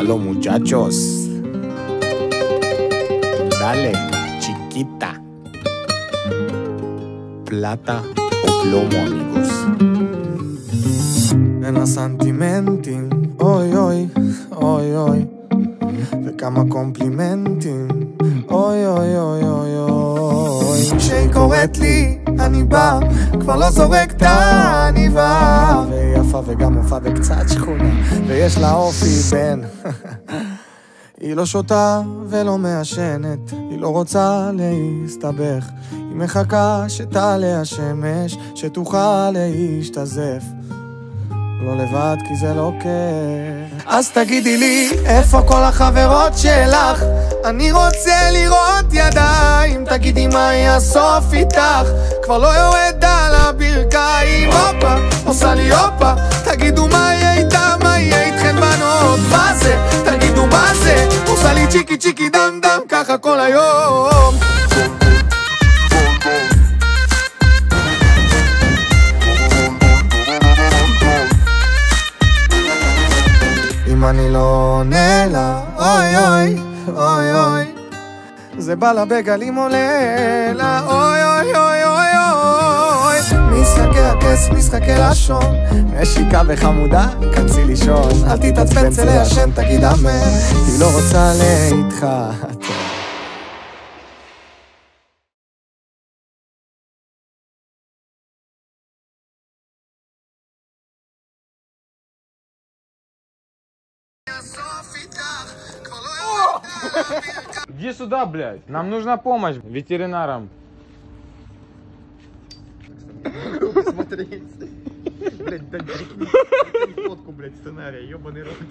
Aló muchachos. Dale, chiquita. Plata o plomo, amigos. בין הסנטימנטים, אוי אוי, אוי אוי, וכמה קומפלימנטים, אוי אוי אוי אוי אוי. כשהיא קוראת לי, אני בא, כבר לא זורק את העניבה. והיא יפה וגם מופה וקצת שכונה, ויש לה אופי בן. היא לא שותה ולא מעשנת, היא לא רוצה להסתבך, היא מחכה שתעלה השמש, שתוכל להשתזף. לא לבד כי זה לא כיף. אז תגידי לי, איפה כל החברות שלך? אני רוצה לראות ידיים. תגידי מה יהיה הסוף איתך, כבר לא יורד על הברכיים. הופה, עושה לי הופה, תגידו מה יהיה איתה, מה יהיה איתכן בנות? מה זה? תגידו מה זה? עושה לי צ'יקי צ'יקי דם דם, ככה כל היום. אם אני לא עונה לה, אוי אוי, אוי אוי, זה בא לה בגלים עולה לה, אוי אוי אוי אוי אוי. משחקי הכס, משחקי לשון, משיקה וחמודה, כנסי לישון. אל תתעצבן צא לעשן, תגיד אמן, היא לא רוצה להתחתן. Иди сюда, блядь. Нам нужна помощь ветеринарам. Посмотреть. Блядь, дай фотку, блядь, сценария, ёбаный рот.